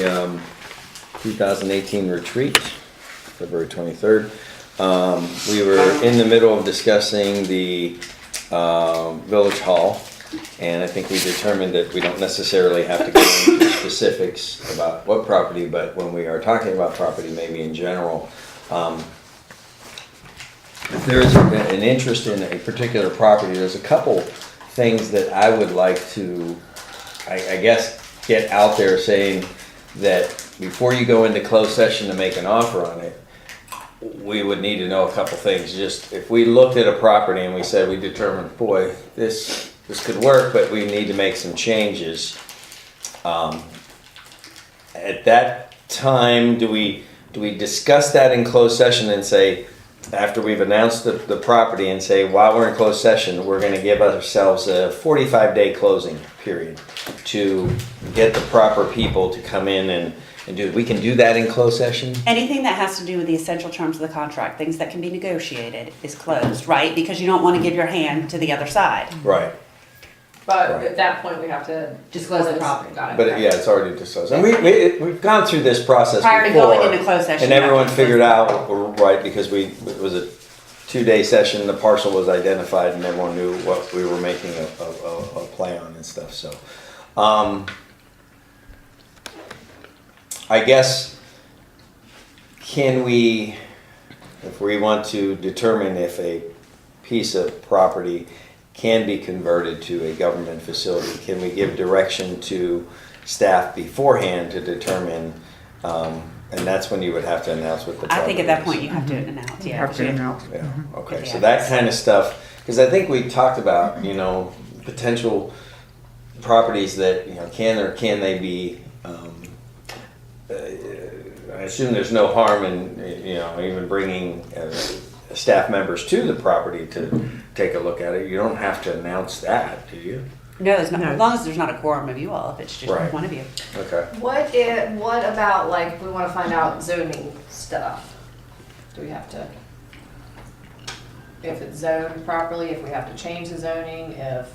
the 2018 retreat, February 23rd. We were in the middle of discussing the Village Hall, and I think we determined that we don't necessarily have to go into specifics about what property, but when we are talking about property, maybe in general, if there is an interest in a particular property, there's a couple things that I would like to, I guess, get out there saying that before you go into closed session to make an offer on it, we would need to know a couple things. Just if we looked at a property and we said we determined, boy, this could work, but we need to make some changes. At that time, do we discuss that in closed session and say, after we've announced the property, and say, while we're in closed session, we're going to give ourselves a 45-day closing period to get the proper people to come in and do it. We can do that in closed session? Anything that has to do with the essential terms of the contract, things that can be negotiated, is closed, right? Because you don't want to give your hand to the other side. Right. But Right. at that point, we have to Disclose the property. Got it. But okay. yeah, it's already disclosed. And we've gone through this process Prior to before. going into closed session. And you have to everyone disclose figured the out, right, because it was a 2-day session, the parcel was identified and everyone knew what we were making a play on and stuff, so. I guess, can we, if we want to determine if a piece of property can be converted to a government facility, can we give direction to staff beforehand to determine, and that's when you would have to announce what the I think at that property point you have to announce, yeah. Have to announce. yeah, okay, With the so that address. kind of stuff, because I think we talked about, potential properties that, can or can they be, I assume there's no harm in, even bringing staff members to the property to take a look at it. You don't have to announce that, do you? No, it's not, No. as long as there's not a quorum of you all, if it's just Right. one of you. Okay. What about, like, if we want to find out zoning stuff? Do we have to, if it's zoned properly, if we have to change the zoning, if,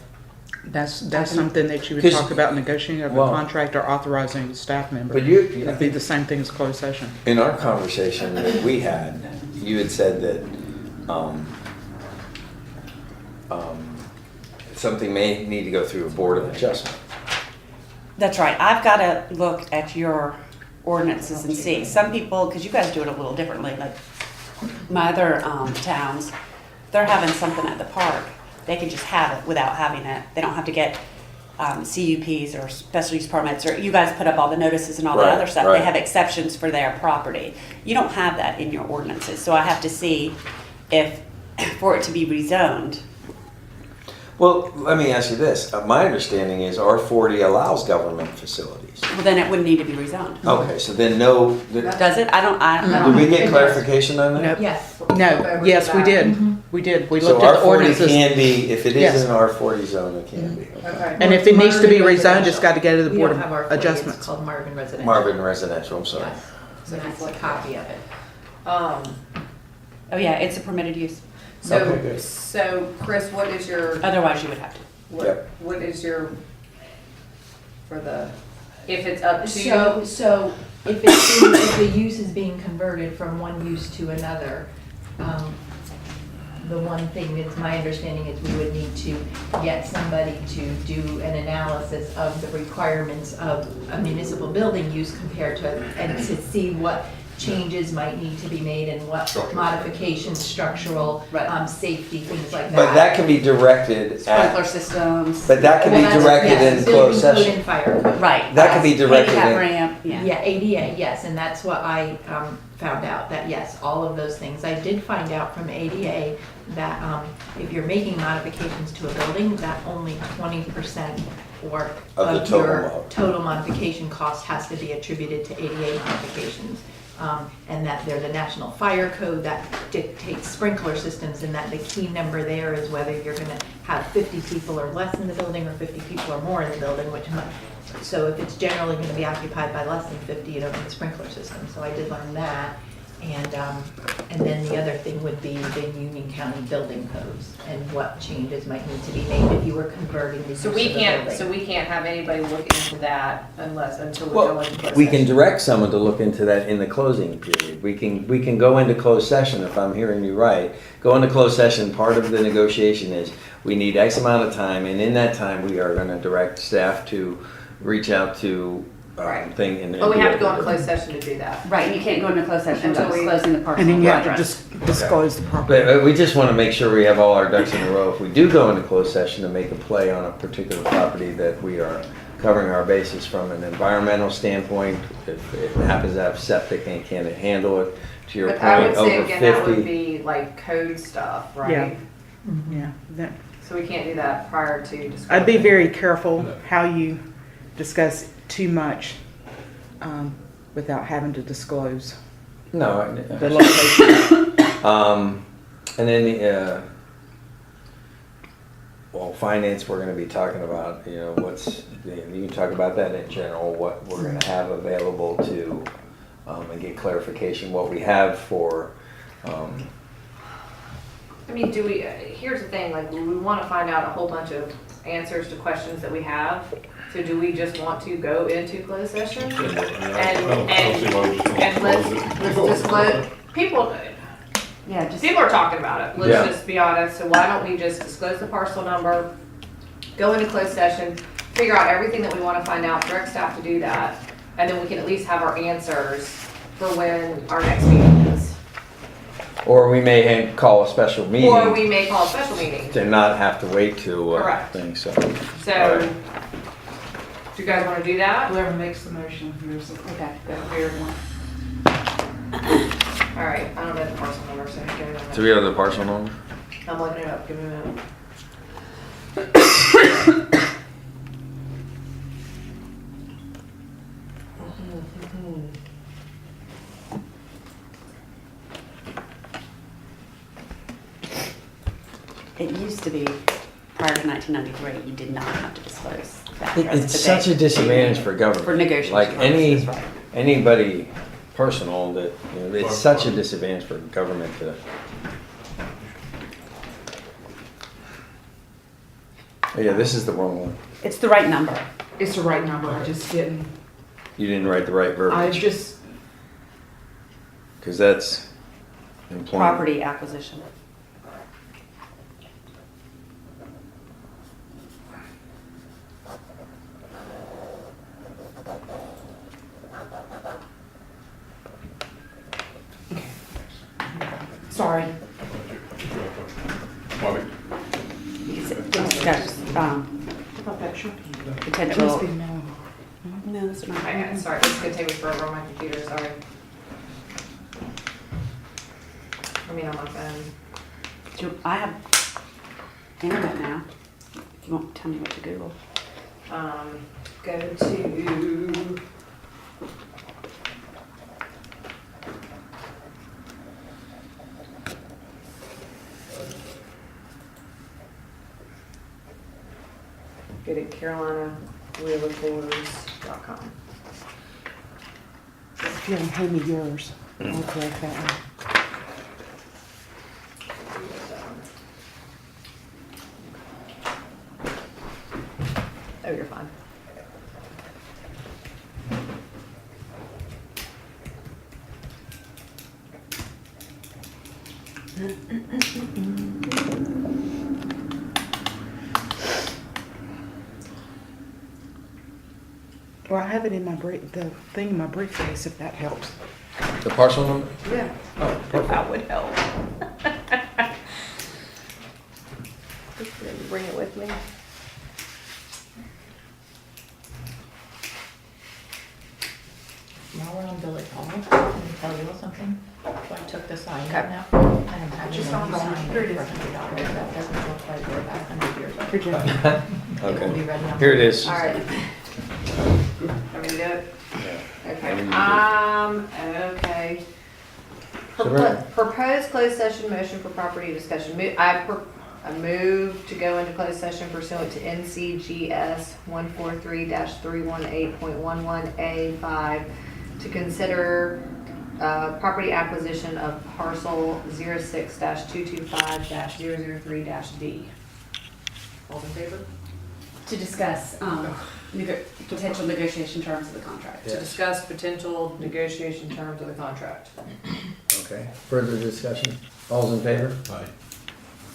That's something that you would 'Cause- talk about negotiating of a Well- contract or authorizing a staff member. But you, It'd be the same thing as closed session. in our conversation that we had, you had said that something may need to go through a board of adjustment. That's right. I've got to look at your ordinances and see. Some people, because you guys do it a little differently, like my other towns, they're having something at the park. They can just have it without having it. They don't have to get CUPs or special use permits, or you guys put up all the notices and all that Right, other stuff. right. They have exceptions for their property. You don't have that in your ordinances, so I have to see if, for it to be rezoned. Well, let me ask you this. My understanding is R40 allows government facilities. Well, then it wouldn't need to be rezoned. Okay, so then no, did Does it? I don't. we get clarification on that? Nope. Yes. No, yes, we did. We did. We So looked at the R40 ordinances. can be, if it is Yes. in R40 zone, it can be. okay. And if it needs to be Marvin rezoned, it's got to go to the We Board don't have our of 40, it's Adjustments. called Marvin Residential. Marvin Residential, I'm sorry. Yes. So that's a copy of it. Um, Oh, yeah, it's a permitted use. Okay, good. so Chris, what is your, Otherwise, you would have to. Yep. what is your, for the, if it's up to So, you? so if it's, if the use is being converted from one use to another, the one thing that's my understanding is we would need to get somebody to do an analysis of the requirements of a municipal building use compared to, and to see what changes might need to be made and what modifications, structural, Right. safety, things like that. But that can be directed Sprinkler at, systems. but that can Well, be that's- directed yes, in building closed code session. and fire code. Right. That could be directed Handicap in- ramp, yeah. Yeah, ADA, yes, and that's what I found out, that yes, all of those things. I did find out from ADA that if you're making modifications to a building, that only 20% or Of the of total your mod. total modification cost has to be attributed to ADA modifications. And that there's a national fire code that dictates sprinkler systems, and that the key number there is whether you're gonna have 50 people or less in the building, or 50 people or more in the building, which might, so if it's generally gonna be occupied by less than 50, you don't need a sprinkler system, so I did learn that. And then the other thing would be the Union County building codes and what changes might need to be made if you were converting the use So of we the can't, building. so we can't have anybody look into that until we go Well, into closed we can session. direct someone to look into that in the closing period. We can go into closed session, if I'm hearing you right. Go into closed session, part of the negotiation is, we need X amount of time, and in that time, we are gonna direct staff to reach out to, Right. thing and. But we have to go into closed session to do that. Right, and you can't go into closed session Until without we- disclosing the parcel And then you have to address. disclose the property. But we just wanna make sure we have all our ducks in a row. If we do go into closed session to make a play on a particular property, that we are covering our bases from an environmental standpoint. If it happens to have septic and can it handle it, to your But I point, would say over again, that would 50. be like code stuff, right? Yeah. Yeah, that, So we can't do that prior to disclosure. I'd be very careful how you discuss too much, without having to disclose No, the location. and then the, well, finance, we're gonna be talking about, you know, you can talk about that in general, what we're gonna have available to, and get clarification, what we have for, I mean, here's the thing, like, we want to find out a whole bunch of answers to questions that we have. So do we just want to go into closed session? And let's disclose, people are talking about it, Yeah. let's just be honest, so why don't we just disclose the parcel number, go into closed session, figure out everything that we wanna find out, direct staff to do that, and then we can at least have our answers for when our next meeting is. or we may call a special Or meeting we may call a special meeting, to not have to wait to, Correct. thing, so. so, Alright. do you guys wanna do that? Whoever makes the motion, here's the, Okay. the weird one. Alright, I don't know the parcel number, so give me a Do minute. we have the parcel number? I'm looking it up, give me a minute. It used to be, prior to 1993, you did not have to disclose that address. It's but such they- a disadvantage for government. For negotiation Like purposes, right. anybody personal that, you know, it's such a disadvantage for government to. Oh, yeah, this is the wrong one. It's the right number. It's the right number, I just didn't, You didn't write the right I verbiage, just, because that's employment. Property acquisition. sorry. Because it's got, I thought that should be. It potential. must be no. No, that's not. Okay, sorry, this is gonna take me forever on my computer, sorry. I mean, on my phone. I have internet now. If you won't tell me what to Google. Go to. Go to CarolinaRealtors.com. If you don't hand me yours, I'll correct that one. Oh, you're fine. Well, I have it in my the thing in my briefcase, if that helps. The parcel number? Yeah. Oh, perfect. That would help. Bring it with me. While we're on Village Hall, can I tell you something? So I took the sign Okay. out now, and I'm having Just a on new the- sign here for it is. $100. That doesn't look like we're about 100 years old. Here, Jen. It will be Okay, ready on. here it is. All right. Want me to do it? Yeah. Okay, okay. So we're- Proposed closed session motion for property discussion. I move to go into closed session pursuant to NCGS 143-318.11A5 to consider property acquisition of parcel 06-225-003-D. All in favor? To discuss, potential negotiation terms of the contract. To discuss potential negotiation terms of the contract. Okay, further discussion? All's in favor?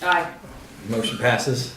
Aye. Motion passes.